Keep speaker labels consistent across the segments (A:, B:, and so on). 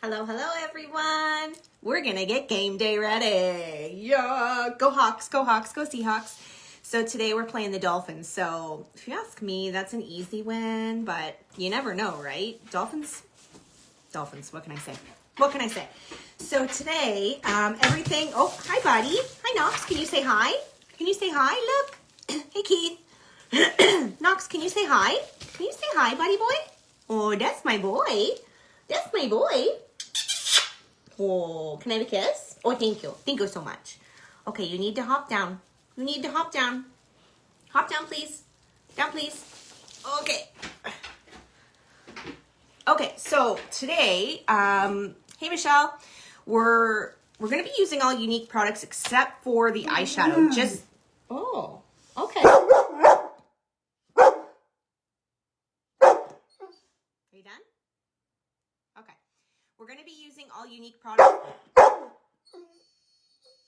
A: Hello, everyone. We're gonna get game day ready. Yeah, go Hawks, go Hawks, go Seahawks. So today we're playing the Dolphins. So if you ask me, that's an easy win, but you never know, right? Dolphins, what can I say? So today, everything, oh, hi buddy. Hi Knox, can you say hi? Can you say hi? Look. Hey Keith. Knox, can you say hi? Can you say hi, buddy boy? Oh, that's my boy. That's my boy. Oh, can I have a kiss? Oh, thank you. Thank you so much. Okay, you need to hop down. You need to hop down. Hop down, please. Down, please. Okay. Okay, so today, hey Michelle, we're gonna be using all unique products except for the eyeshadow. Just oh, okay. Are you done? Okay. We're going to be using all unique products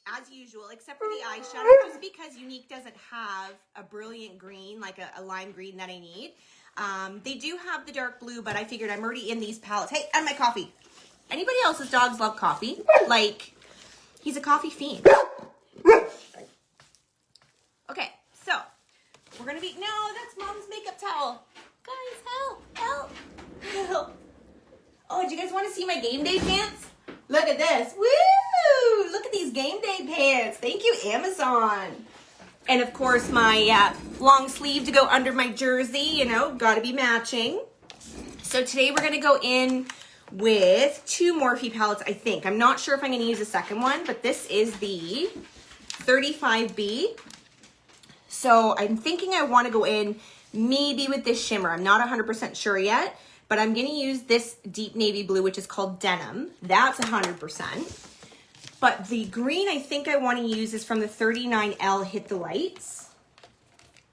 A: as usual, except for the eyeshadow, just because Unique doesn't have a brilliant green, like a lime green that I need. They do have the dark blue, but I figured I'm already in these palettes. Hey, and my coffee. Anybody else's dogs love coffee? Like, he's a coffee fiend. Okay, so we're going to be, no, that's Mom's makeup towel. Guys, help. Oh, do you guys want to see my game day pants? Look at this. Woo! Look at these game day pants. Thank you, Amazon. And of course, my long sleeve to go under my jersey, you know, got to be matching. So today we're going to go in with 2 Morphe palettes, I think. I'm not sure if I'm going to use a second one, but this is the 35B. So I'm thinking I want to go in maybe with this shimmer. I'm not 100% sure yet. But I'm going to use this deep navy blue, which is called Denim. That's 100%. But the green I think I want to use is from the 39L Hit the Lights.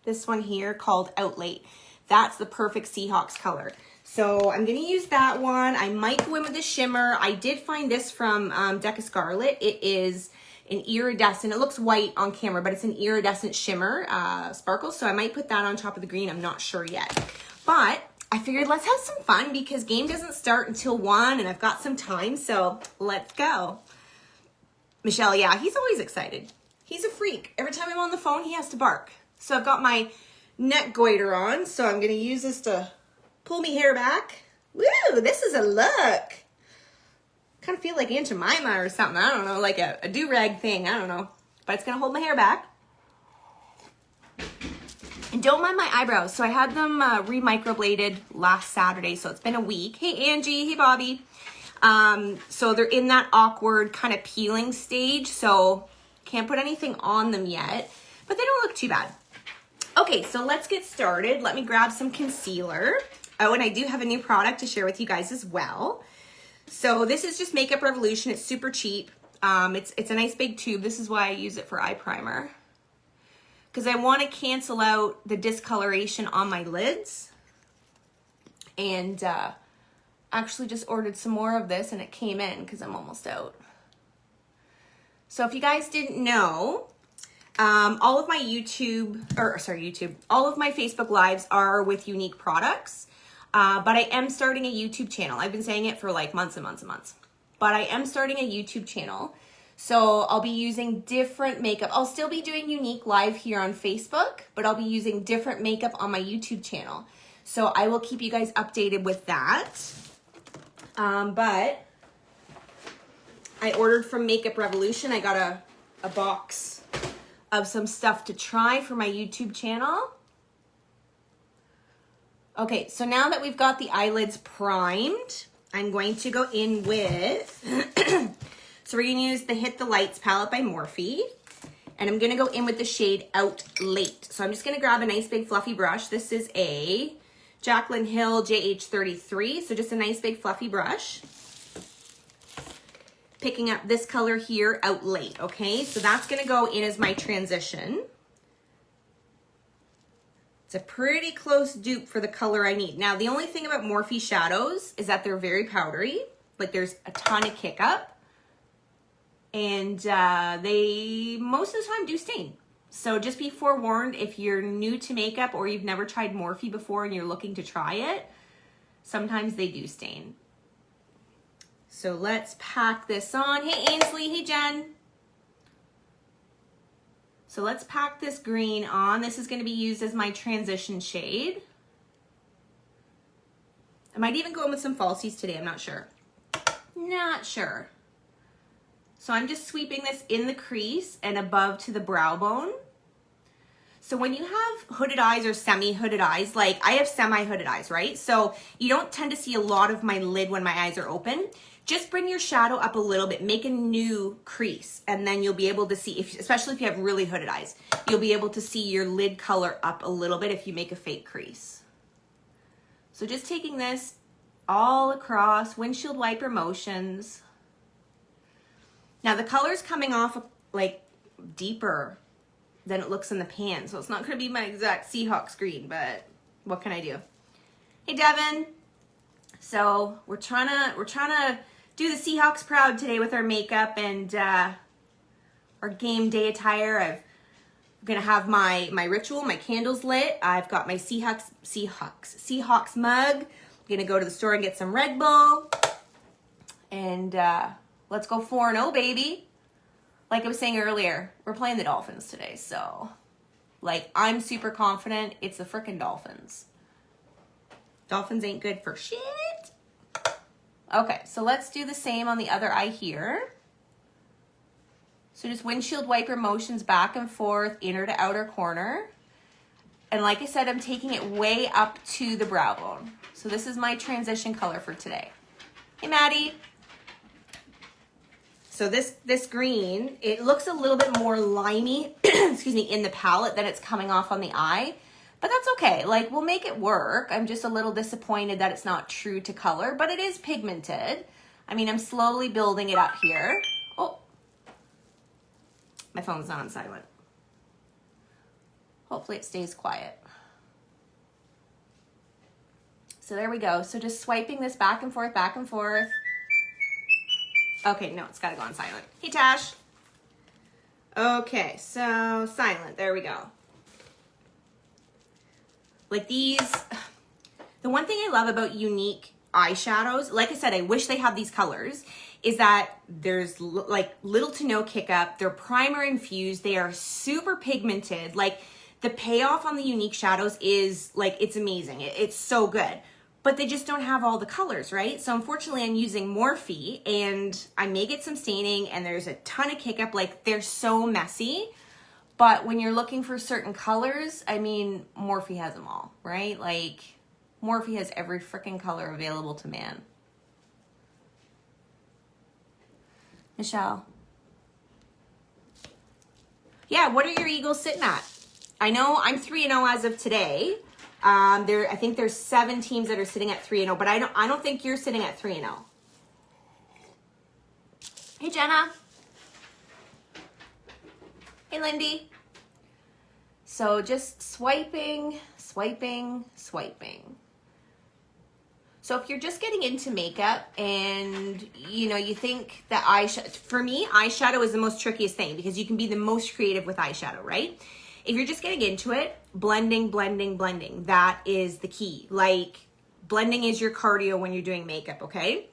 A: This one here called Out Late. That's the perfect Seahawks color. So I'm going to use that one. I might go in with the shimmer. I did find this from Deca Scarlet. It is an iridescent. It looks white on camera, but it's an iridescent shimmer sparkle. So I might put that on top of the green. I'm not sure yet. But I figured let's have some fun because game doesn't start until 1 and I've got some time, so let's go. Michelle, yeah, he's always excited. He's a freak. Every time I'm on the phone, he has to bark. So I've got my neck goiter on, so I'm going to use this to pull me hair back. Woo, this is a look. Kind of feel like Aunt Jemima or something. I don't know, like a do-rag thing. I don't know. But it's going to hold my hair back. And don't mind my eyebrows. So I had them re-microbladed last Saturday, so it's been a week. Hey, Angie. Hey, Bobby. So they're in that awkward kind of peeling stage, so can't put anything on them yet, but they don't look too bad. Okay, so let's get started. Let me grab some concealer. Oh, and I do have a new product to share with you guys as well. So this is just Makeup Revolution. It's super cheap. It's a nice big tube. This is why I use it for eye primer, because I want to cancel out the discoloration on my lids. And actually just ordered some more of this and it came in because I'm almost out. So if you guys didn't know, all of my all of my Facebook Lives are with Unique products. But I am starting a YouTube channel. I've been saying it for like months and months and months. But I am starting a YouTube channel. So I'll be using different makeup. I'll still be doing Unique Live here on Facebook, but I'll be using different makeup on my YouTube channel. So I will keep you guys updated with that. But I ordered from Makeup Revolution. I got a box of some stuff to try for my YouTube channel. Okay, so now that we've got the eyelids primed, I'm going to go in with... So we're going to use the Hit the Lights palette by Morphe. And I'm going to go in with the shade Out Late. So I'm just going to grab a nice big fluffy brush. This is a Jaclyn Hill JH33. So just a nice big fluffy brush. Picking up this color here, Out Late. Okay, so that's going to go in as my transition. It's a pretty close dupe for the color I need. Now, the only thing about Morphe shadows is that they're very powdery. Like there's a ton of kick up. And they most of the time do stain. So just be forewarned if you're new to makeup or you've never tried Morphe before and you're looking to try it, sometimes they do stain. So let's pack this on. Hey, Ainsley. Hey, Jen. So let's pack this green on. This is going to be used as my transition shade. I might even go in with some falsies today. I'm not sure. Not sure. So I'm just sweeping this in the crease and above to the brow bone. So when you have hooded eyes or semi-hooded eyes, like I have semi-hooded eyes, right? So you don't tend to see a lot of my lid when my eyes are open. Just bring your shadow up a little bit, make a new crease, and then you'll be able to see, especially if you have really hooded eyes, you'll be able to see your lid color up a little bit if you make a fake crease. So just taking this all across, windshield wiper motions. Now the color's coming off like deeper than it looks in the pan, so it's not going to be my exact Seahawks green, but what can I do? Hey Devin, so we're trying to do the Seahawks proud today with our makeup and our game day attire. I'm gonna have my ritual, my candles lit. I've got my Seahawks mug. I'm gonna go to the store and get some Red Bull, and let's go 4-0, baby. Like I was saying earlier, we're playing the Dolphins today, so like I'm super confident it's the frickin' Dolphins. Dolphins ain't good for shit. Okay, so let's do the same on the other eye here. So just windshield wiper motions back and forth, inner to outer corner. And like I said, I'm taking it way up to the brow bone. So this is my transition color for today. Hey, Maddie. So this green, it looks a little bit more limey, excuse me, in the palette than it's coming off on the eye. But that's okay, like we'll make it work. I'm just a little disappointed that it's not true to color, but it is pigmented. I mean, I'm slowly building it up here. Oh, my phone's not on silent. Hopefully it stays quiet. So there we go. So just swiping this back and forth, back and forth. Okay, no, it's gotta go on silent. Hey, Tash. Okay, so silent, there we go. Like these, the one thing I love about unique eyeshadows, like I said, I wish they had these colors, is that there's like little to no kick up. They're primer infused. They are super pigmented. Like the payoff on the unique shadows is like, it's amazing. It's so good, but they just don't have all the colors, right? So unfortunately I'm using Morphe and I may get some staining and there's a ton of kick up. Like they're so messy. But when you're looking for certain colors, I mean, Morphe has them all, right? Like, Morphe has every freaking color available to man. Michelle. Yeah, what are your Eagles sitting at? I know I'm 3-0 as of today. I think there's 7 teams that are sitting at 3-0, but I don't think you're sitting at 3-0. Hey, Jenna. Hey, Lindy. So just swiping, swiping, swiping. So if you're just getting into makeup and, you know, you think that eyeshadow, for me, eyeshadow is the most trickiest thing because you can be the most creative with eyeshadow, right? If you're just getting into it, blending, blending, blending, that is the key. Like, blending is your cardio when you're doing makeup, okay?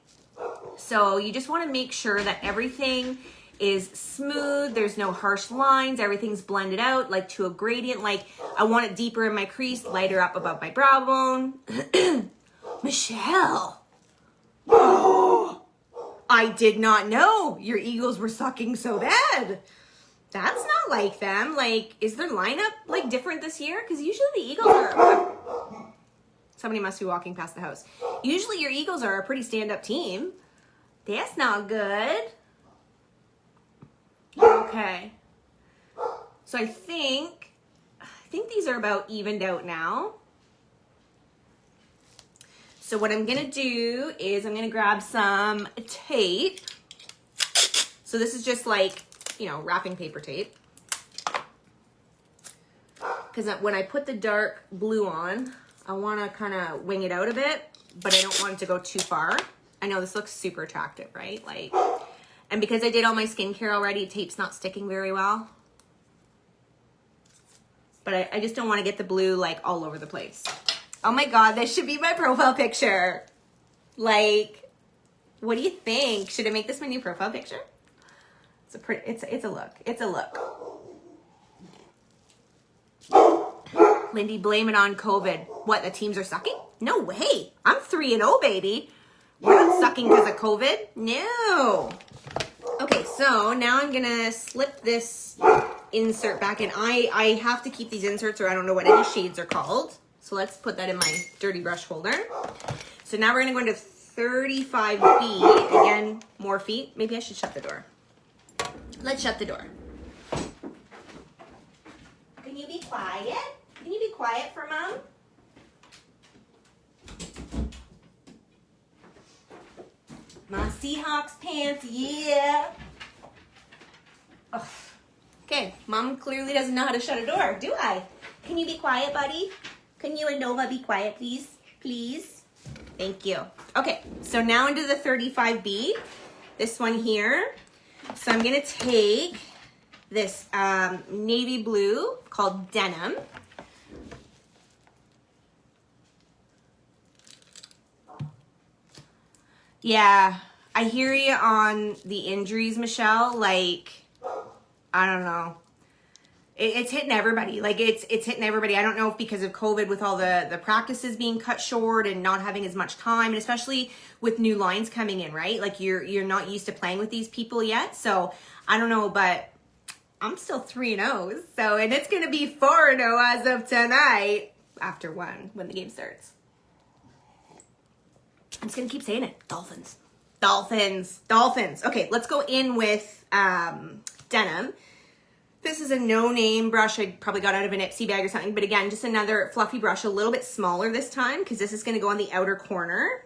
A: So you just want to make sure that everything is smooth, there's no harsh lines, everything's blended out like to a gradient. Like I want it deeper in my crease, lighter up above my brow bone. Michelle, oh, I did not know your Eagles were sucking so bad. That's not like them. Like, is their lineup like different this year? Because usually the Eagles are, somebody must be walking past the house. Usually your Eagles are a pretty stand-up team. That's not good. Okay, so I think these are about evened out now. So what I'm gonna do is I'm gonna grab some tape. So this is just like, you know, wrapping paper tape. Because when I put the dark blue on, I wanna kind of wing it out a bit, but I don't want it to go too far. I know this looks super attractive, right? Like, and because I did all my skincare already, tape's not sticking very well. But I just don't want to get the blue like all over the place. Oh my God, this should be my profile picture. Like, What do you think? Should I make this my new profile picture? It's a look. It's a look. Lindy, blame it on COVID. What, the teams are sucking? No way. I'm 3-0, baby. We're not sucking because of COVID. No. Okay, so now I'm gonna slip this insert back in. I have to keep these inserts or I don't know what any shades are called. So let's put that in my dirty brush holder. So now we're gonna go into 35B. Again, more feet. Maybe I should shut the door. Let's shut the door. Can you be quiet? Can you be quiet for Mom? My Seahawks pants, yeah. Ugh. Okay, Mom clearly doesn't know how to shut a door, do I? Can you be quiet, buddy? Can you and Nova be quiet, please? Please? Thank you. Okay, so now into the 35B, this one here. So I'm gonna take this navy blue called Denim. Yeah, I hear you on the injuries, Michelle. Like, I don't know. It's hitting everybody. Like, it's hitting everybody. I don't know if because of COVID with all the practices being cut short and not having as much time, and especially with new lines coming in, right? Like, you're not used to playing with these people yet. So, I don't know, but I'm still 3-0. So, and it's going to be 4-0 as of tonight after 1 when the game starts. I'm just going to keep saying it. Dolphins. Dolphins. Dolphins. Okay, let's go in with Denim. This is a no-name brush I probably got out of an Ipsy bag or something. But again, just another fluffy brush, a little bit smaller this time because this is going to go on the outer corner.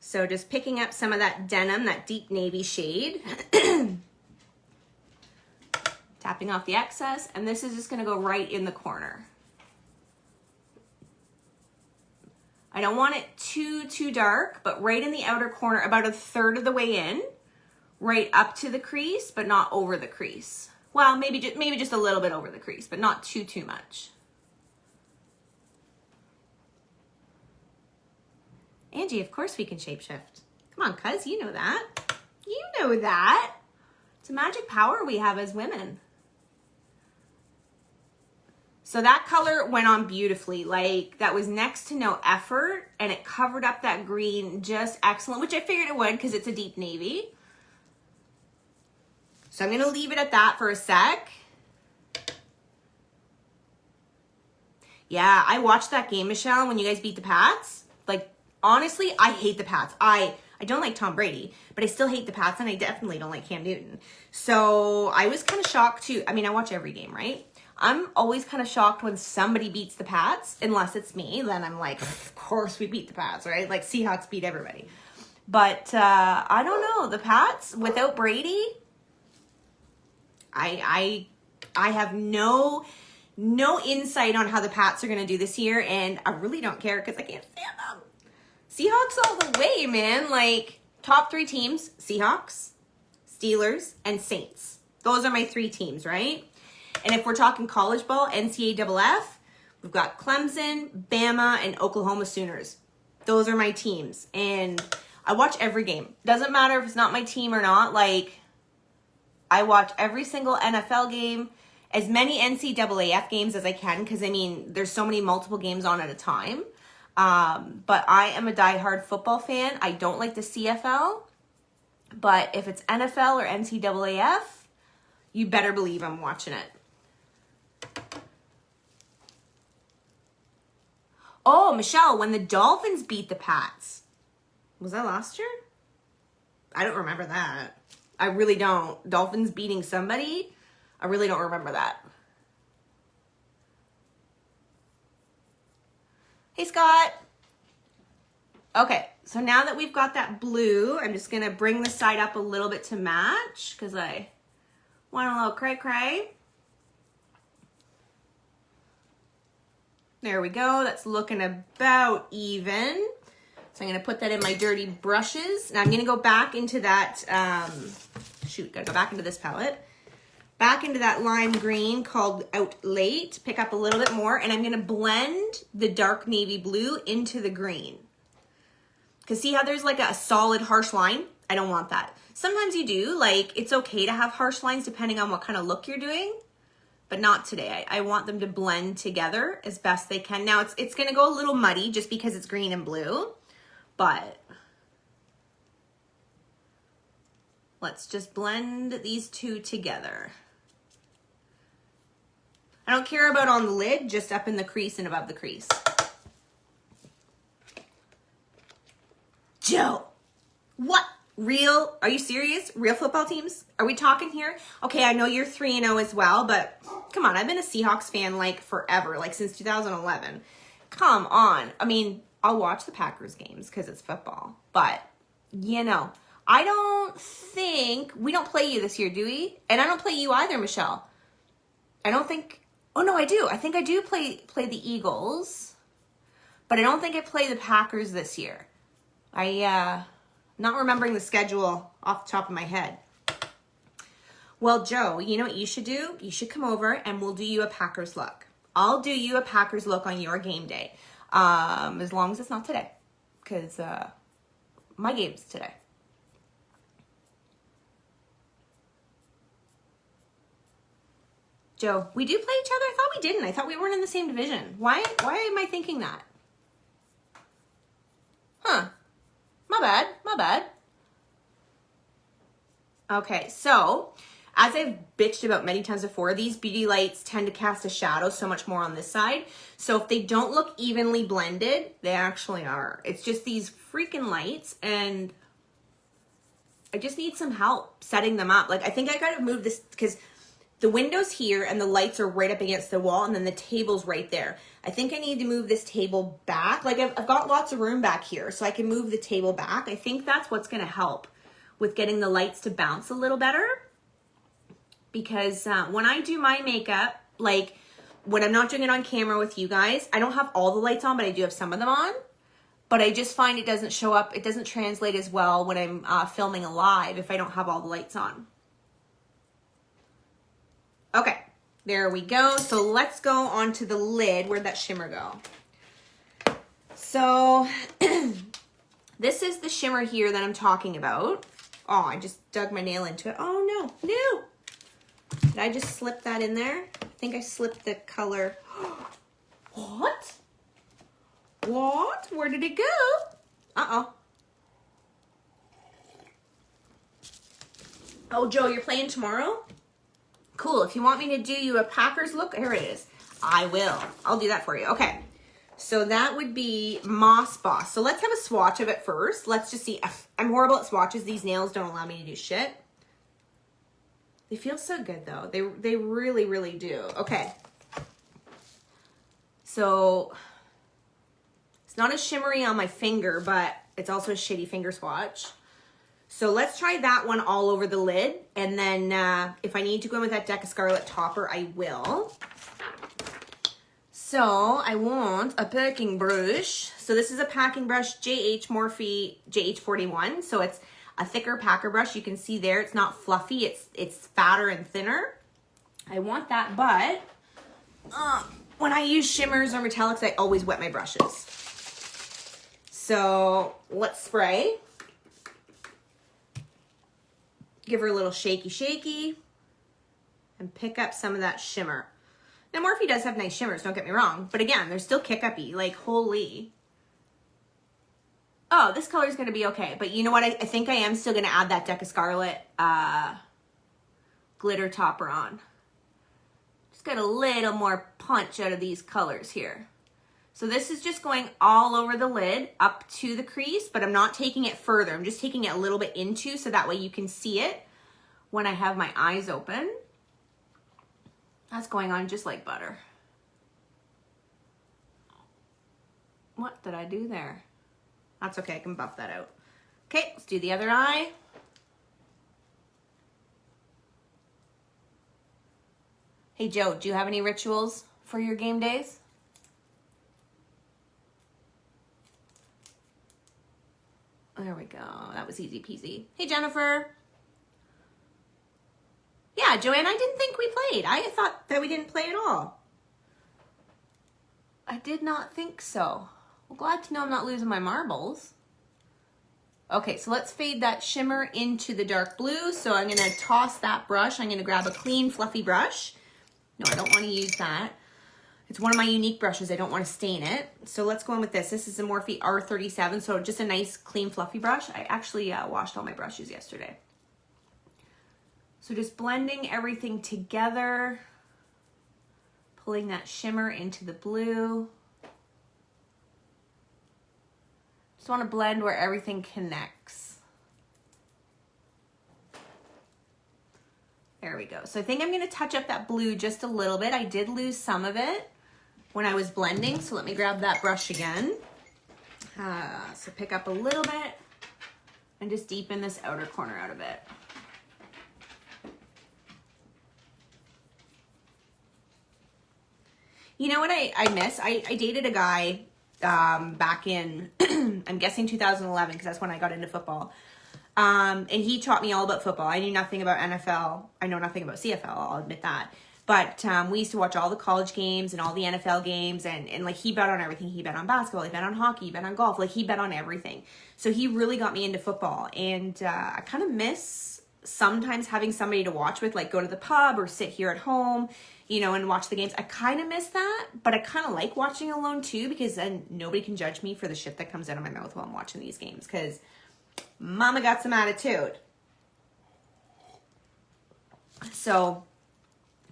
A: So just picking up some of that denim, that deep navy shade. Tapping off the excess. And this is just going to go right in the corner. I don't want it too dark, but right in the outer corner, about 1/3 of the way in. Right up to the crease, but not over the crease. Well, maybe just a little bit over the crease, but not too much. Angie, of course we can shapeshift. Come on, cuz, you know that. You know that. It's a magic power we have as women. So that color went on beautifully. Like, that was next to no effort, and it covered up that green just excellent, which I figured it would because it's a deep navy. So I'm going to leave it at that for a sec. Yeah, I watched that game, Michelle, when you guys beat the Pats. Like, honestly, I hate the Pats. I don't like Tom Brady, but I still hate the Pats, and I definitely don't like Cam Newton. So I was kind of shocked, too. I mean, I watch every game, right? I'm always kind of shocked when somebody beats the Pats, unless it's me. Then I'm like, of course we beat the Pats, right? Like, Seahawks beat everybody. But I don't know. The Pats, without Brady... I have no insight on how the Pats are going to do this year, and I really don't care because I can't stand them. Seahawks all the way, man. Like, top 3 teams, Seahawks, Steelers, and Saints. Those are my 3 teams, right? And if we're talking college ball, NCAA, we've got Clemson, Bama, and Oklahoma Sooners. Those are my teams, and I watch every game. Doesn't matter if it's not my team or not, like... I watch every single NFL game, as many NCAAF games as I can, because, I mean, there's so many multiple games on at a time. But I am a diehard football fan. I don't like the CFL. But if it's NFL or NCAAF, you better believe I'm watching it. Oh, Michelle, when the Dolphins beat the Pats. Was that last year? I don't remember that. I really don't. Dolphins beating somebody? I really don't remember that. Hey, Scott. Okay, so now that we've got that blue, I'm just going to bring the side up a little bit to match because I want a little cray-cray. There we go. That's looking about even. So I'm going to put that in my dirty brushes. Now I'm going to go back into that, gotta go back into this palette. Back into that lime green called Out Late. Pick up a little bit more, and I'm going to blend the dark navy blue into the green. Because see how there's like a solid harsh line? I don't want that. Sometimes you do, like it's okay to have harsh lines depending on what kind of look you're doing, but not today. I want them to blend together as best they can. Now it's gonna go a little muddy just because it's green and blue, but let's just blend these two together. I don't care about on the lid, just up in the crease and above the crease. Joe, what? Real, are you serious? Real football teams? Are we talking here? Okay, I know you're 3-0 as well, but come on, I've been a Seahawks fan like forever, like since 2011. Come on. I mean, I'll watch the Packers games because it's football, but you know, I don't think, we don't play you this year, do we? And I don't play you either, Michelle. I don't think, oh no, I do. I think I do play the Eagles, but I don't think I play the Packers this year. Not remembering the schedule off the top of my head. Well, Joe, you know what you should do? You should come over and we'll do you a Packers look. I'll do you a Packers look on your game day. As long as it's not today. Because my game's today. Joe, we do play each other? I thought we didn't. I thought we weren't in the same division. Why am I thinking that? Huh. My bad, my bad. Okay, so as I've bitched about many times before, these beauty lights tend to cast a shadow so much more on this side. So if they don't look evenly blended, they actually are. It's just these freaking lights and I just need some help setting them up. Like I think I gotta move this because the window's here and the lights are right up against the wall and then the table's right there. I think I need to move this table back. Like I've got lots of room back here so I can move the table back. I think that's what's gonna help with getting the lights to bounce a little better. Because when I do my makeup, like when I'm not doing it on camera with you guys, I don't have all the lights on, but I do have some of them on. But I just find it doesn't show up, it doesn't translate as well when I'm filming live if I don't have all the lights on. Okay, there we go. So let's go on to the lid. Where'd that shimmer go? So this is the shimmer here that I'm talking about. Oh, I just dug my nail into it. Oh no, no. Did I just slip that in there? I think I slipped the color. What? What? Where did it go? Uh-oh. Oh, Joe, you're playing tomorrow? Cool. If you want me to do you a Packers look, here it is. I will. I'll do that for you. Okay. So that would be Moss Boss. So let's have a swatch of it first. Let's just see. I'm horrible at swatches. These nails don't allow me to do shit. They feel so good though. They really, really do. Okay. So it's not as shimmery on my finger, but it's also a shitty finger swatch. So let's try that one all over the lid. And then if I need to go in with that Deca Scarlet topper, I will. So I want a packing brush. So this is a packing brush, JH Morphe JH41. So it's a thicker packer brush. You can see there, it's not fluffy. It's fatter and thinner. I want that, but when I use shimmers or metallics, I always wet my brushes. So let's spray. Give her a little shaky, shaky, and pick up some of that shimmer. Now, Morphe does have nice shimmers, don't get me wrong, but again, they're still kick-uppy, like, holy. Oh, this color is going to be okay, but you know what? I think I am still going to add that Deca Scarlet glitter topper on. Just get a little more punch out of these colors here. So this is just going all over the lid up to the crease, but I'm not taking it further. I'm just taking it a little bit into so that way you can see it when I have my eyes open. That's going on just like butter. What did I do there? That's okay, I can buff that out. Okay, let's do the other eye. Hey Joe, do you have any rituals for your game days? There we go. That was easy peasy. Hey, Jennifer. Yeah, Joanne, I didn't think we played. I thought that we didn't play at all. I did not think so. Well, glad to know I'm not losing my marbles. Okay, so let's fade that shimmer into the dark blue. So I'm gonna toss that brush. I'm gonna grab a clean, fluffy brush. No, I don't wanna use that. It's one of my unique brushes. I don't wanna stain it. So let's go in with this. This is a Morphe R37, so just a nice, clean, fluffy brush. I actually washed all my brushes yesterday. So just blending everything together, pulling that shimmer into the blue. Just want to blend where everything connects. There we go. So I think I'm going to touch up that blue just a little bit. I did lose some of it when I was blending, so let me grab that brush again. So pick up a little bit and just deepen this outer corner out a bit. You know what I miss? I dated a guy back in, I'm guessing 2011, because that's when I got into football. And he taught me all about football. I knew nothing about NFL. I know nothing about CFL, I'll admit that. But we used to watch all the college games and all the NFL games, and like he bet on everything. He bet on basketball, he bet on hockey, he bet on golf, like he bet on everything. So he really got me into football, and I kind of miss sometimes having somebody to watch with, like go to the pub or sit here at home, you know, and watch the games. I kind of miss that, but I kind of like watching alone too, because then nobody can judge me for the shit that comes out of my mouth while I'm watching these games, because mama got some attitude. So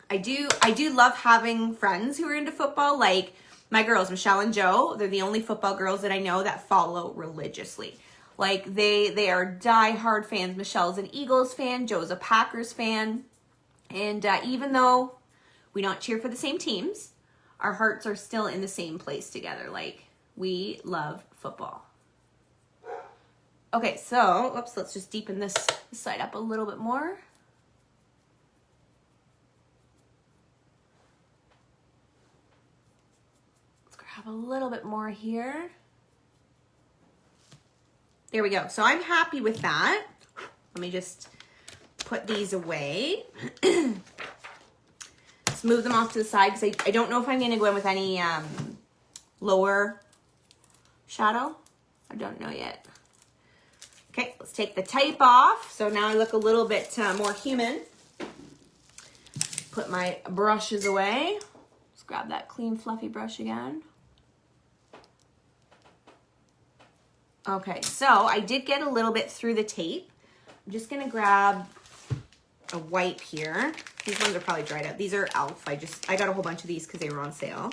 A: I do love having friends who are into football, like my girls, Michelle and Joe. They're the only football girls that I know that follow religiously. Like they are diehard fans. Michelle's an Eagles fan, Joe's a Packers fan. And even though we don't cheer for the same teams, our hearts are still in the same place together. Like, we love football. Okay, so, let's just deepen this side up a little bit more. Let's grab a little bit more here. There we go. So I'm happy with that. Let me just put these away. Let's move them off to the side, because I don't know if I'm going to go in with any lower shadow. I don't know yet. Okay, let's take the tape off. So now I look a little bit more human. Put my brushes away. Let's grab that clean, fluffy brush again. Okay, so I did get a little bit through the tape. I'm just going to grab a wipe here. These ones are probably dried out. These are Elf. I got a whole bunch of these because they were on sale.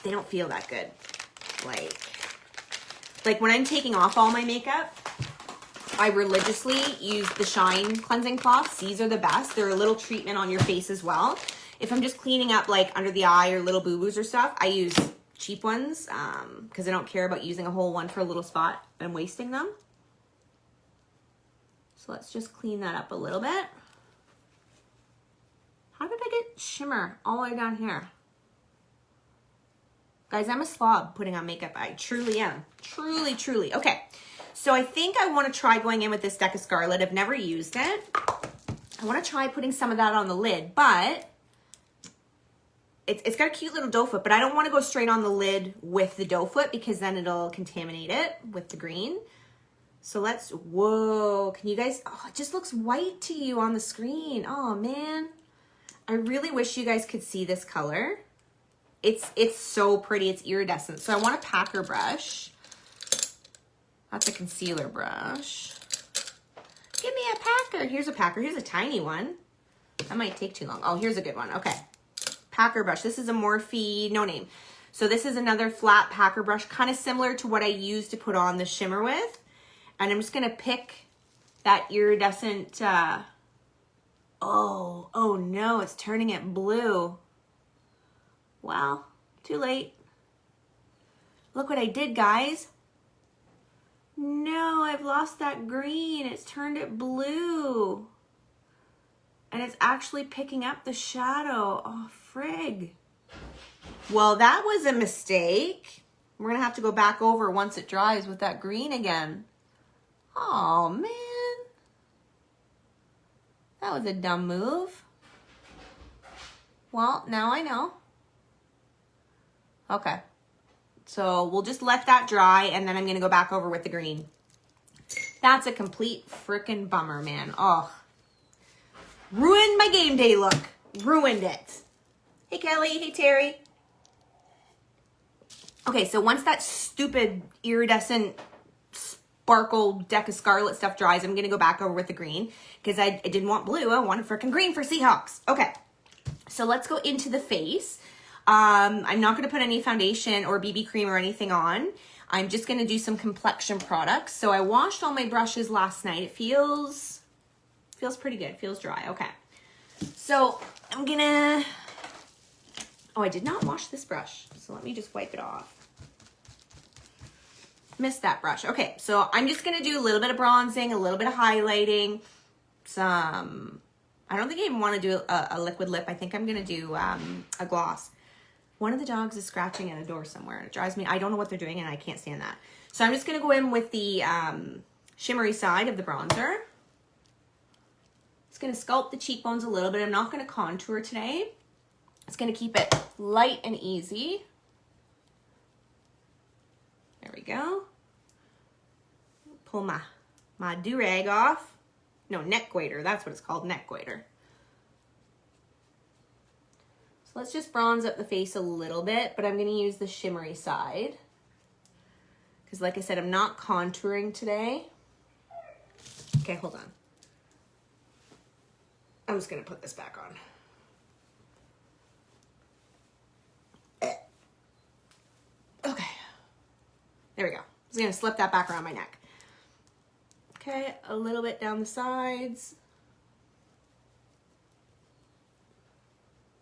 A: They don't feel that good. Like when I'm taking off all my makeup, I religiously use the Shine cleansing cloths. These are the best. They're a little treatment on your face as well. If I'm just cleaning up like under the eye or little boo-boos or stuff, I use cheap ones because I don't care about using a whole one for a little spot and wasting them. So let's just clean that up a little bit. How did I get shimmer all the way down here? Guys, I'm a slob putting on makeup. I truly am. Truly, truly. Okay, so I think I want to try going in with this Deca Scarlet. I've never used it. I want to try putting some of that on the lid, but it's got a cute little doe foot, but I don't want to go straight on the lid with the doe foot because then it'll contaminate it with the green. So let's, whoa, can you guys, oh, it just looks white to you on the screen. Oh man, I really wish you guys could see this color. It's so pretty, it's iridescent. So I want a packer brush. That's a concealer brush. Give me a packer. Here's a packer, here's a tiny one. That might take too long. Oh, here's a good one, okay. Packer brush, this is a Morphe, no name. So this is another flat packer brush, kind of similar to what I used to put on the shimmer with. And I'm just gonna pick that iridescent, oh no, it's turning it blue. Wow, too late. Look what I did, guys. No, I've lost that green. It's turned it blue. And it's actually picking up the shadow. Oh, frig. Well, that was a mistake. We're gonna have to go back over once it dries with that green again. Oh, man. That was a dumb move. Well, now I know. Okay. So we'll just let that dry, and then I'm going to go back over with the green. That's a complete freaking bummer, man. Oh, ruined my game day look. Ruined it. Hey, Kelly. Hey, Terry. Okay, so once that stupid iridescent sparkle deck of scarlet stuff dries, I'm going to go back over with the green because I didn't want blue. I wanted freaking green for Seahawks. Okay, so let's go into the face. I'm not going to put any foundation or BB cream or anything on. I'm just going to do some complexion products. So I washed all my brushes last night. It feels pretty good. It feels dry. Okay. So I'm going to, I did not wash this brush. So let me just wipe it off. Missed that brush. Okay. So I'm just going to do a little bit of bronzing, a little bit of highlighting, some, I don't think I even want to do a liquid lip. I think I'm going to do a gloss. One of the dogs is scratching at a door somewhere. It drives me, I don't know what they're doing and I can't stand that. So I'm just going to go in with the shimmery side of the bronzer. It's going to sculpt the cheekbones a little bit. I'm not going to contour today. It's going to keep it light and easy. There we go. Pull my do-rag off. No, neck goiter. That's what it's called, neck goiter. Let's just bronze up the face a little bit, but I'm going to use the shimmery side. Because like I said, I'm not contouring today. Okay, hold on. I'm just going to put this back on. Okay. There we go. I'm just going to slip that back around my neck. Okay, a little bit down the sides.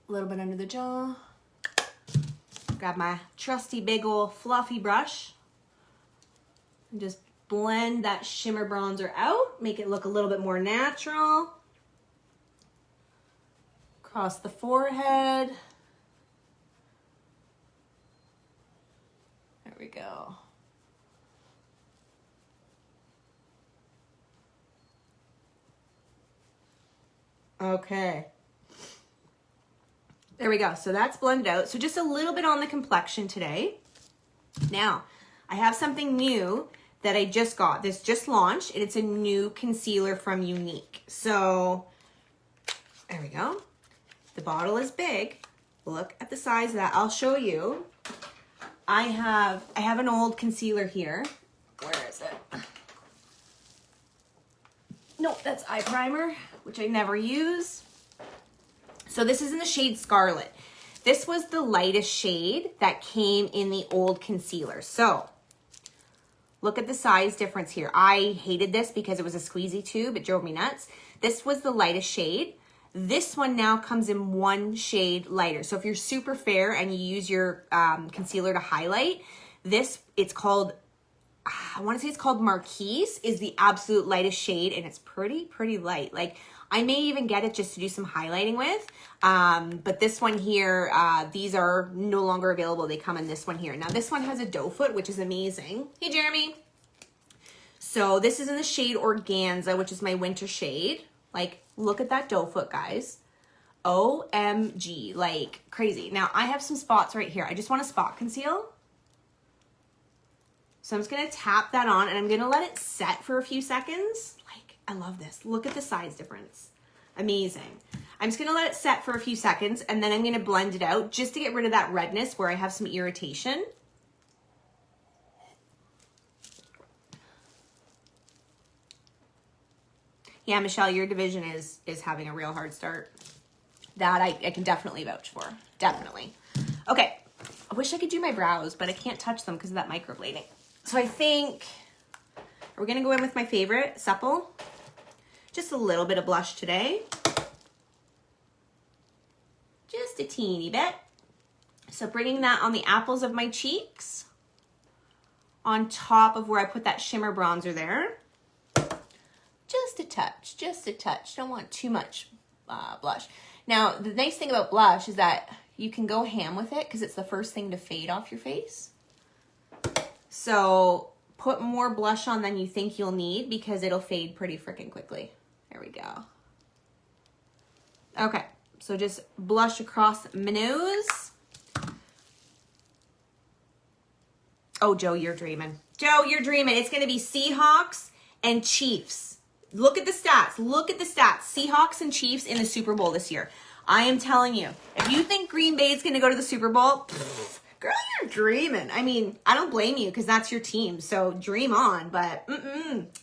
A: A little bit under the jaw. Grab my trusty big old fluffy brush and just blend that shimmer bronzer out, make it look a little bit more natural. Across the forehead. There we go. Okay. There we go. So that's blended out. So just a little bit on the complexion today. Now, I have something new that I just got. This just launched, and it's a new concealer from Unique. So there we go. The bottle is big. Look at the size of that. I'll show you. I have an old concealer here. Where is it? No, that's eye primer, which I never use. So this is in the shade Scarlet. This was the lightest shade that came in the old concealer. So look at the size difference here. I hated this because it was a squeezy tube. It drove me nuts. This was the lightest shade. This one now comes in one shade lighter. So if you're super fair and you use your concealer to highlight, it's called, I want to say it's called Marquise, is the absolute lightest shade, and it's pretty light. Like, I may even get it just to do some highlighting with, but this one here, these are no longer available. They come in this one here. Now this one has a doe foot, which is amazing. Hey, Jeremy. So this is in the shade Organza, which is my winter shade. Like, look at that doe foot, guys. OMG, like crazy. Now I have some spots right here. I just want to spot conceal. So I'm just going to tap that on, and I'm going to let it set for a few seconds. Like, I love this. Look at the size difference. Amazing. I'm just going to let it set for a few seconds, and then I'm going to blend it out just to get rid of that redness where I have some irritation. Yeah, Michelle, your division is having a real hard start. That I can definitely vouch for. Definitely. Okay. I wish I could do my brows, but I can't touch them because of that microblading. So I think we're going to go in with my favorite, Supple. Just a little bit of blush today. Just a teeny bit. So bringing that on the apples of my cheeks, on top of where I put that shimmer bronzer there. Just a touch, just a touch. Don't want too much blush. Now, the nice thing about blush is that you can go ham with it because it's the first thing to fade off your face. So put more blush on than you think you'll need because it'll fade pretty freaking quickly. There we go. Okay, so just blush across my nose. Oh, Joe, you're dreaming. Joe, you're dreaming. It's going to be Seahawks and Chiefs. Look at the stats. Look at the stats. Seahawks and Chiefs in the Super Bowl this year. I am telling you, if you think Green Bay is going to go to the Super Bowl, girl, you're dreaming. I mean, I don't blame you because that's your team. So dream on. But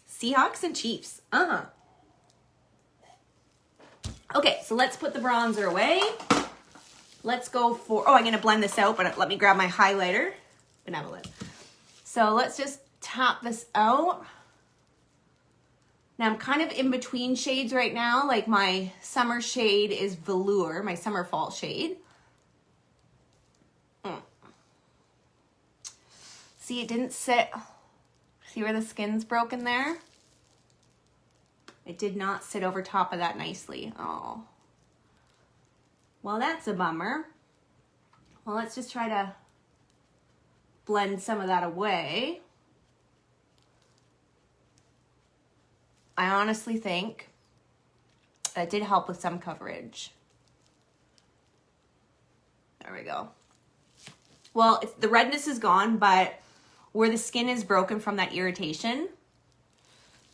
A: Seahawks and Chiefs. Okay, so let's put the bronzer away. Let's go for, oh, I'm going to blend this out, but let me grab my highlighter. Benevolent. So let's just tap this out. Now I'm kind of in between shades right now. Like my summer shade is velour, my summer fall shade. See, it didn't sit. See where the skin's broken there? It did not sit over top of that nicely. Oh. Well, that's a bummer. Well, let's just try to blend some of that away. I honestly think it did help with some coverage. There we go. Well, the redness is gone, but where the skin is broken from that irritation,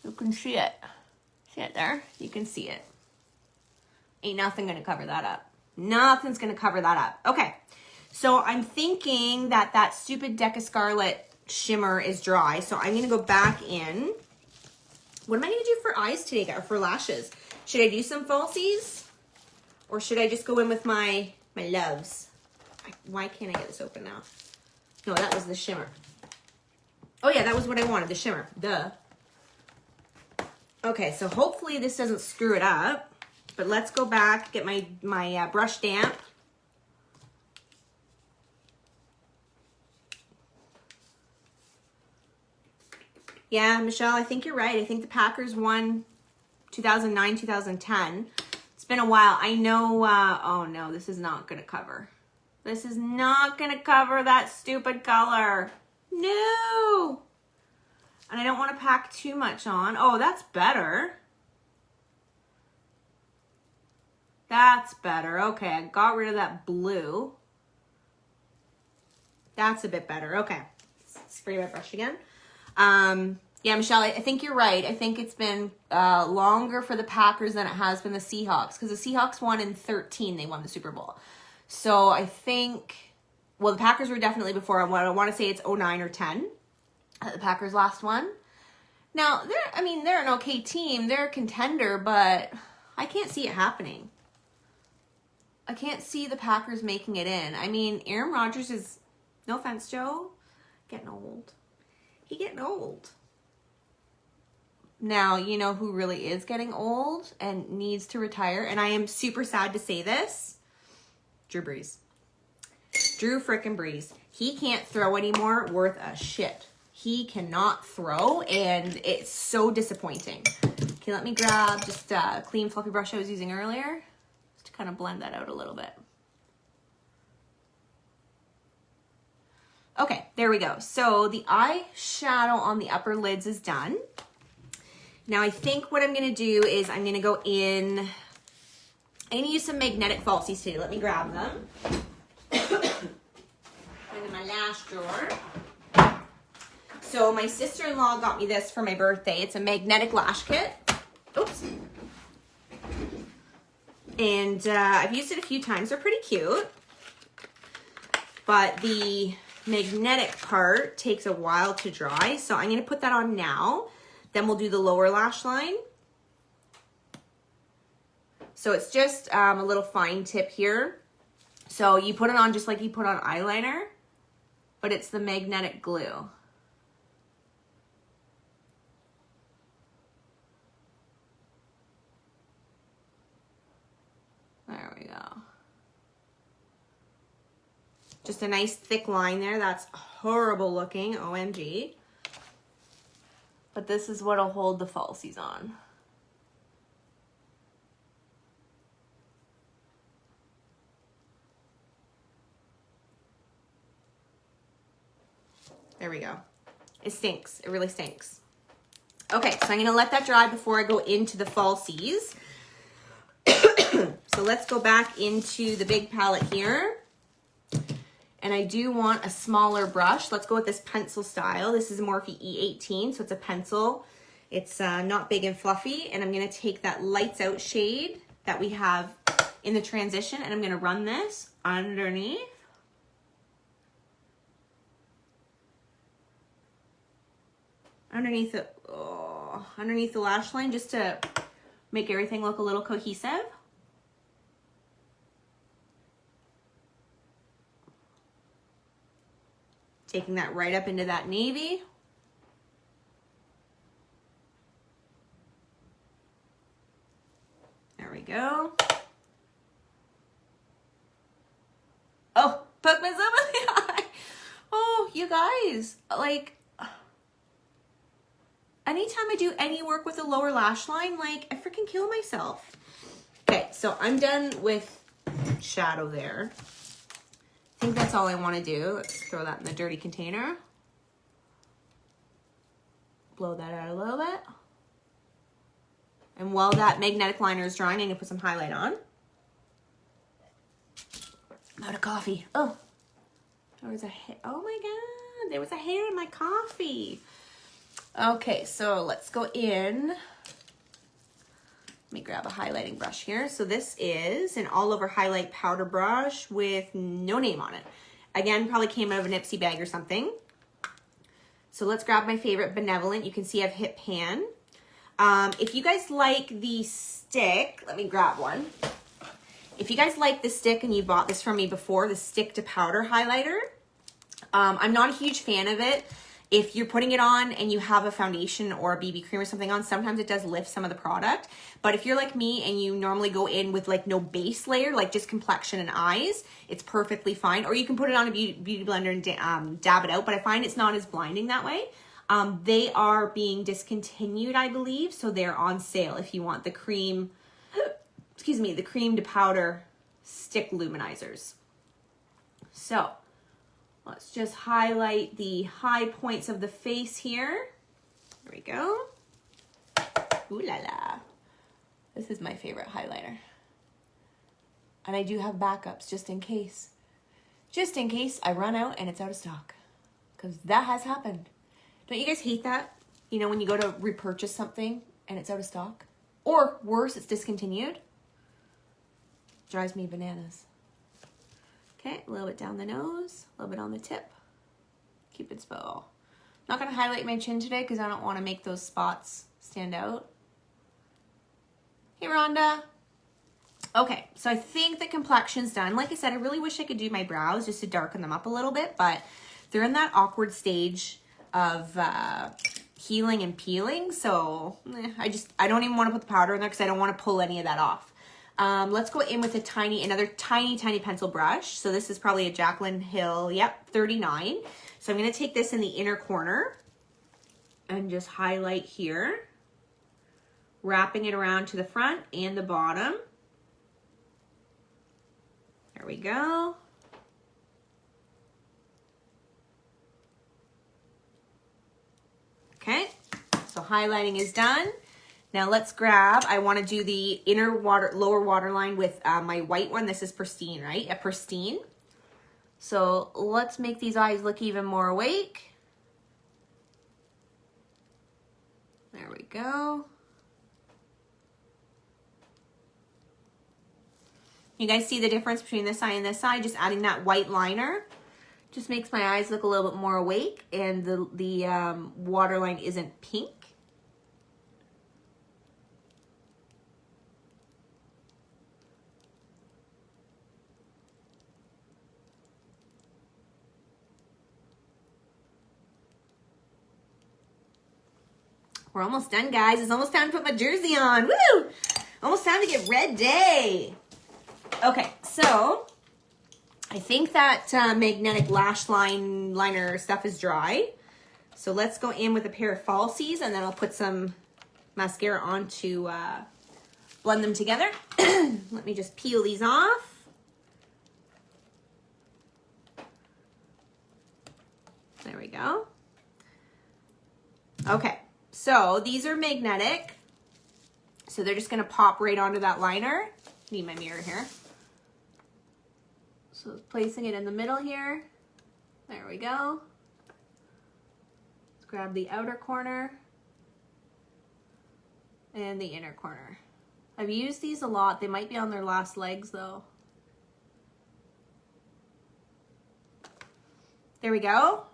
A: you can see it. See it there? You can see it. Ain't nothing gonna cover that up. Nothing's gonna cover that up. Okay, so I'm thinking that stupid Deca Scarlet shimmer is dry, so I'm gonna go back in. What am I gonna do for eyes today, or for lashes? Should I do some falsies? Or should I just go in with my loves? Why can't I get this open now? No, that was the shimmer. Oh yeah, that was what I wanted, the shimmer. Duh. Okay, so hopefully this doesn't screw it up. But let's go back, get my brush damp. Yeah, Michelle, I think you're right. I think the Packers won 2009, 2010. It's been a while. I know, oh no, this is not gonna cover. This is not gonna cover that stupid color. No. And I don't wanna pack too much on. Oh, that's better. That's better. Okay, I got rid of that blue. That's a bit better. Okay, spray my brush again. Yeah, Michelle, I think you're right. I think it's been longer for the Packers than it has been the Seahawks, because the Seahawks won in 2013. They won the Super Bowl. So I think, well, the Packers were definitely before. I want to say it's 2009 or 10. The Packers last one. Now, they're an okay team. They're a contender, but I can't see it happening. I can't see the Packers making it in. I mean, Aaron Rodgers is, no offense, Joe, getting old. He getting old. Now, you know who really is getting old and needs to retire, and I am super sad to say this? Drew Brees. Drew frickin' Brees. He can't throw anymore worth a shit. He cannot throw, and it's so disappointing. Okay, let me grab just a clean fluffy brush I was using earlier just to kind of blend that out a little bit. Okay, there we go. So the eyeshadow on the upper lids is done. Now I think what I'm gonna do is I'm gonna go in, I'm gonna use some magnetic falsies today. Let me grab them. In my lash drawer. So my sister-in-law got me this for my birthday. It's a magnetic lash kit. Oops. And I've used it a few times. They're pretty cute. But the magnetic part takes a while to dry, so I'm going to put that on now. Then we'll do the lower lash line. So it's just a little fine tip here. So you put it on just like you put on eyeliner, but it's the magnetic glue. There we go. Just a nice thick line there. That's horrible looking, OMG. But this is what'll hold the falsies on. There we go. It stinks. It really stinks. Okay, so I'm going to let that dry before I go into the falsies. So let's go back into the big palette here. And I do want a smaller brush. Let's go with this pencil style. This is a Morphe E18, so it's a pencil. It's not big and fluffy. And I'm gonna take that lights out shade that we have in the transition, and I'm gonna run this underneath. Underneath the lash line, just to make everything look a little cohesive. Taking that right up into that navy. There we go. Oh, poke myself in the eye. Oh, you guys, like, anytime I do any work with a lower lash line, like, I freaking kill myself. Okay, so I'm done with shadow there. I think that's all I want to do. Let's throw that in the dirty container. Blow that out a little bit. And while that magnetic liner is drying, I'm going to put some highlight on. I'm out of coffee. Oh, there was a hair. Oh my God, there was a hair in my coffee. Okay, so let's go in. Let me grab a highlighting brush here. So this is an all over highlight powder brush with no name on it. Again, probably came out of a Nipsey bag or something. So let's grab my favorite Benevolent. You can see I've hit pan. If you guys like the stick, let me grab one. If you guys like the stick and you bought this from me before, the stick to powder highlighter, I'm not a huge fan of it. If you're putting it on and you have a foundation or a BB cream or something on, sometimes it does lift some of the product. But if you're like me and you normally go in with like no base layer, like just complexion and eyes, it's perfectly fine. Or you can put it on a beauty blender and dab it out, but I find it's not as blinding that way. They are being discontinued, I believe, so they're on sale if you want the cream, excuse me, the cream to powder stick luminizers. So let's just highlight the high points of the face here. There we go. Ooh la la. This is my favorite highlighter. And I do have backups just in case. Just in case I run out and it's out of stock. Because that has happened. Don't you guys hate that? You know, when you go to repurchase something and it's out of stock? Or worse, it's discontinued? Drives me bananas. Okay, a little bit down the nose, a little bit on the tip. Cupid's bow. Not gonna highlight my chin today because I don't want to make those spots stand out. Hey, Rhonda. Okay, so I think the complexion's done. Like I said, I really wish I could do my brows just to darken them up a little bit, but they're in that awkward stage of healing and peeling, so I don't even want to put the powder in there because I don't want to pull any of that off. Let's go in with another tiny pencil brush. So this is probably a Jaclyn Hill, yep, 39. So I'm going to take this in the inner corner and just highlight here, wrapping it around to the front and the bottom. There we go. Okay, so highlighting is done. Now let's grab, I want to do the lower waterline with my white one. This is Pristine, right? A Pristine. So let's make these eyes look even more awake. There we go. You guys see the difference between this eye and this eye? Just adding that white liner just makes my eyes look a little bit more awake, and the waterline isn't pink. We're almost done, guys. It's almost time to put my jersey on. Woo! Almost time to get red day. Okay, so I think that magnetic lash liner stuff is dry. So let's go in with a pair of falsies, and then I'll put some mascara on to blend them together. Let me just peel these off. There we go. Okay. So these are magnetic, so they're just gonna pop right onto that liner. Need my mirror here. So placing it in the middle here. There we go. Let's grab the outer corner and the inner corner. I've used these a lot. They might be on their last legs though. There we go.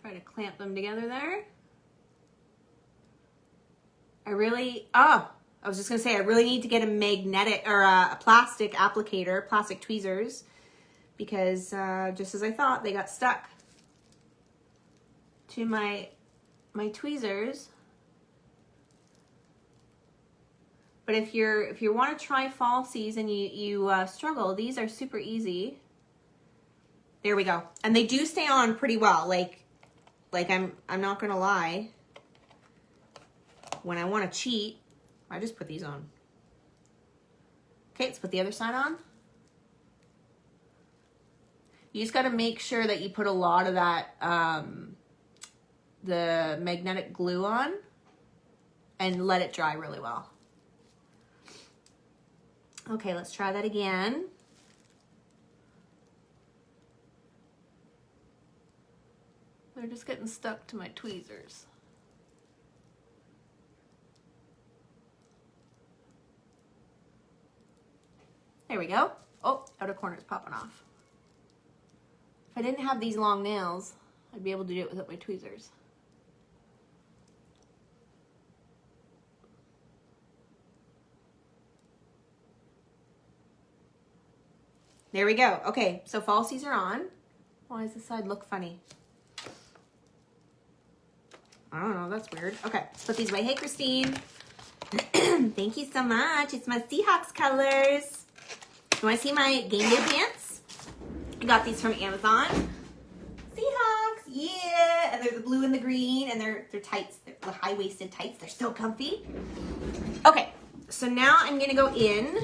A: Try to clamp them together there. I was just gonna say, I really need to get a magnetic or a plastic applicator, plastic tweezers, because just as I thought, they got stuck to my tweezers. But if you want to try falsies and you struggle, these are super easy. There we go, and they do stay on pretty well. Like I'm not gonna lie. When I want to cheat, I just put these on. Okay, let's put the other side on. You just got to make sure that you put a lot of that, the magnetic glue on, and let it dry really well. Okay, let's try that again. They're just getting stuck to my tweezers. There we go. Oh, outer corner's popping off. If I didn't have these long nails, I'd be able to do it without my tweezers. There we go. Okay, so falsies are on. Why does this side look funny? I don't know, that's weird. Okay, let's put these away. Hey, Christine. Thank you so much. It's my Seahawks colors. You want to see my GameDay pants? I got these from Amazon. Seahawks, yeah! And they're the blue and the green, and they're tights. They're the high-waisted tights. They're so comfy. Okay, so now I'm gonna go in.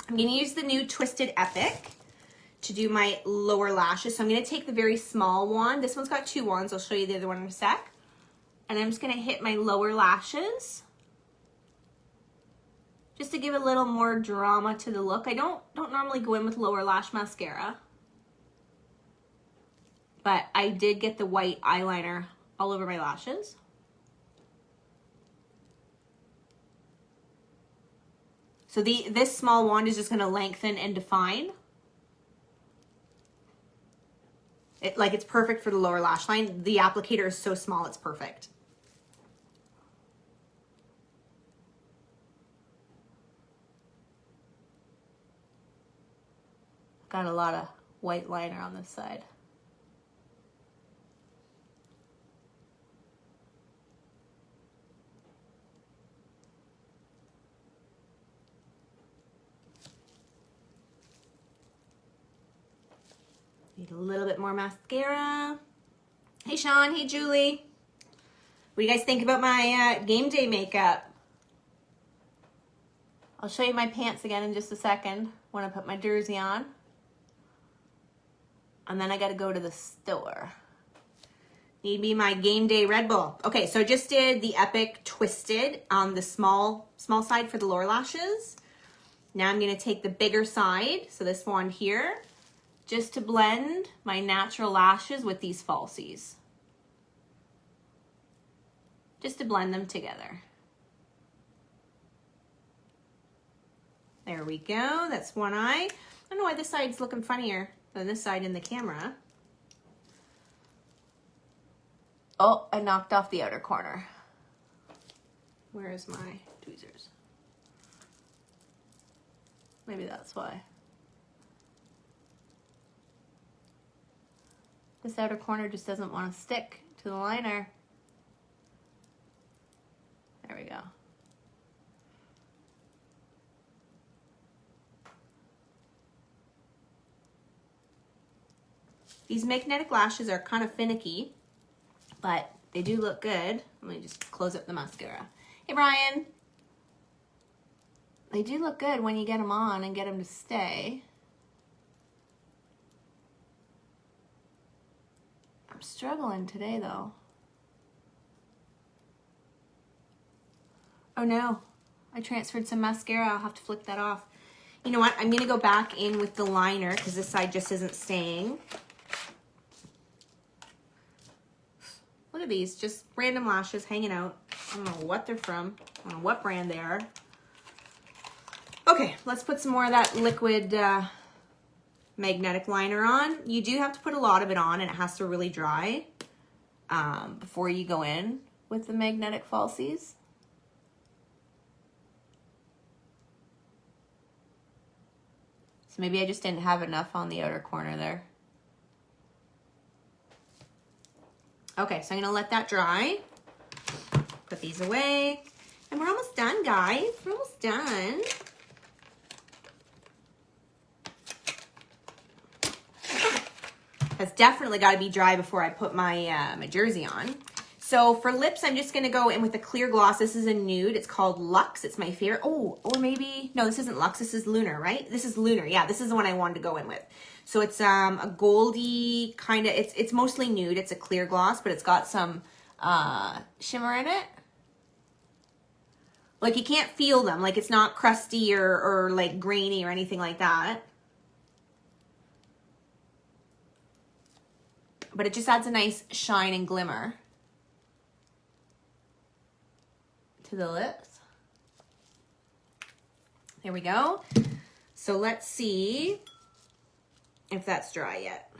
A: I'm gonna use the new Twisted Epic to do my lower lashes. So I'm gonna take the very small one. This one's got 2 wands. I'll show you the other one in a sec. And I'm just gonna hit my lower lashes, just to give a little more drama to the look. I don't normally go in with lower lash mascara, but I did get the white eyeliner all over my lashes. So this small wand is just gonna lengthen and define. It's perfect for the lower lash line. The applicator is so small, it's perfect. Got a lot of white liner on this side. Need a little bit more mascara. Hey Sean, hey Julie. What do you guys think about my GameDay makeup? I'll show you my pants again in just a second when I put my jersey on. And then I gotta go to the store. Need me my GameDay Red Bull. Okay, so I just did the Epic Twisted on the small side for the lower lashes. Now I'm gonna take the bigger side, so this one here, just to blend my natural lashes with these falsies. Just to blend them together. There we go, that's one eye. I don't know why this side's looking funnier than this side in the camera. Oh, I knocked off the outer corner. Where is my tweezers? Maybe that's why. This outer corner just doesn't want to stick to the liner. There we go. These magnetic lashes are kind of finicky, but they do look good. Let me just close up the mascara. Hey, Brian. They do look good when you get them on and get them to stay. I'm struggling today, though. Oh, no. I transferred some mascara. I'll have to flick that off. You know what? I'm going to go back in with the liner because this side just isn't staying. at these, just random lashes hanging out. I don't know what they're from. I don't know what brand they are. Okay, let's put some more of that liquid magnetic liner on. You do have to put a lot of it on, and it has to really dry before you go in with the magnetic falsies. So maybe I just didn't have enough on the outer corner there. Okay, so I'm gonna let that dry. Put these away. And we're almost done, guys. We're almost done. That's definitely got to be dry before I put my my jersey on. So for lips, I'm just going to go in with a clear gloss. This is a nude. It's called Luxe. It's my favorite. Oh, or maybe, no, this isn't Luxe. This is Lunar, right? This is Lunar. Yeah, this is the one I wanted to go in with. So it's a goldy kind of, it's mostly nude. It's a clear gloss, but it's got some shimmer in it. Like you can't feel them. Like it's not crusty or like grainy or anything like that. But it just adds a nice shine and glimmer to the lips. There we go. So let's see if that's dry yet.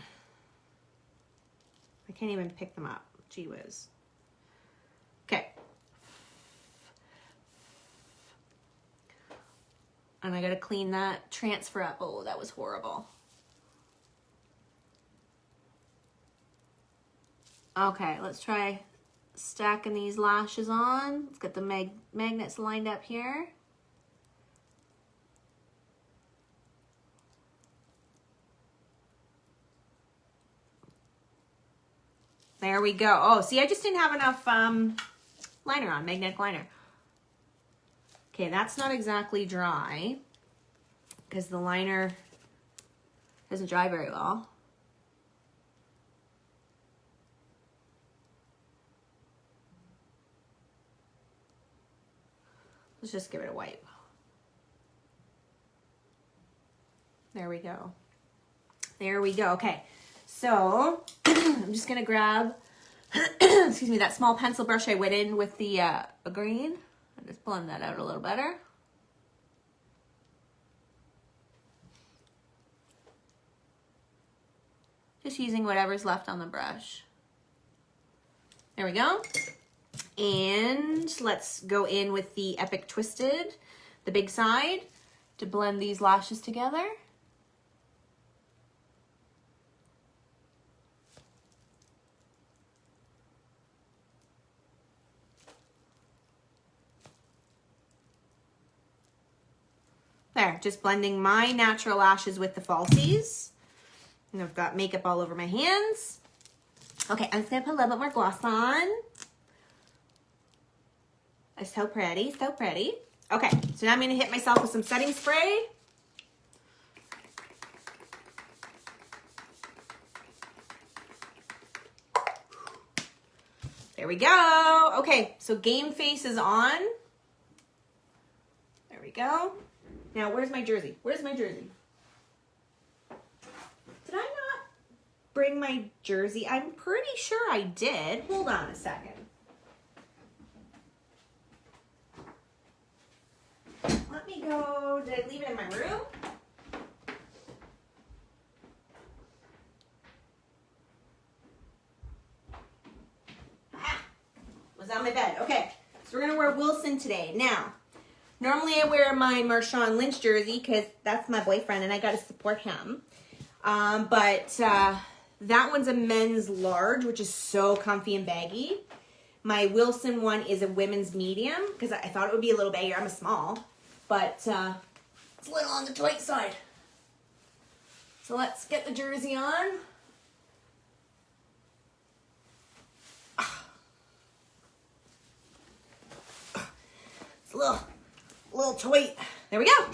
A: I can't even pick them up. Gee whiz. Okay. And I gotta clean that transfer up. Oh, that was horrible. Okay, let's try stacking these lashes on. Let's get the magnets lined up here. There we go. Oh, see, I just didn't have enough liner on, magnetic liner. Okay, that's not exactly dry because the liner doesn't dry very well. Let's just give it a wipe. There we go. There we go. Okay, so I'm just gonna grab, excuse me, that small pencil brush I went in with the green. I'll just blend that out a little better. Just using whatever's left on the brush. There we go. And let's go in with the Epic Twisted, the big side, to blend these lashes together. There, just blending my natural lashes with the falsies. And I've got makeup all over my hands. Okay, I'm just gonna put a little bit more gloss on. So pretty, so pretty. Okay, so now I'm gonna hit myself with some setting spray. There we go. Okay, so game face is on. There we go. Now, where's my jersey? Where's my jersey? Did I not bring my jersey? I'm pretty sure I did. Hold on a second. Let me go. Did I leave it in my room? Ah, was on my bed. Okay, so we're gonna wear Wilson today. Now, normally I wear my Marshawn Lynch jersey because that's my boyfriend and I gotta support him. But that one's a men's large, which is so comfy and baggy. My Wilson one is a women's medium because I thought it would be a little baggier. I'm a small, but it's a little on the tight side. So let's get the jersey on. It's a little tight. There we go.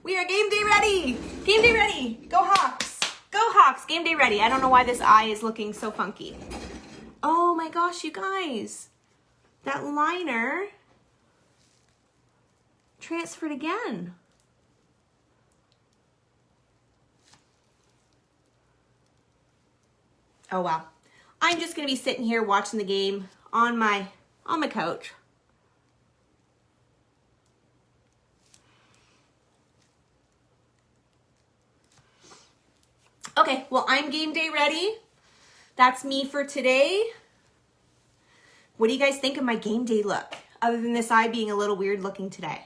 A: We are game day ready. Game day ready. Go Hawks. Go Hawks. Game day ready. I don't know why this eye is looking so funky. Oh my gosh, you guys. That liner transferred again. Oh wow. I'm just going to be sitting here watching the game on my couch. Okay, well, I'm game day ready. That's me for today. What do you guys think of my game day look? Other than this eye being a little weird looking today.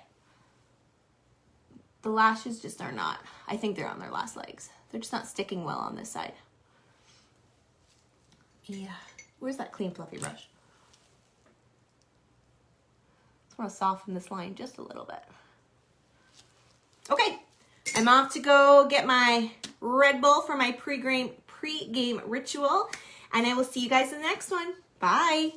A: The lashes just are not. I think they're on their last legs. They're just not sticking well on this side. Yeah. Where's that clean fluffy brush? Just want to soften this line just a little bit. Okay. I'm off to go get my Red Bull for my pre-game ritual. And I will see you guys in the next one. Bye.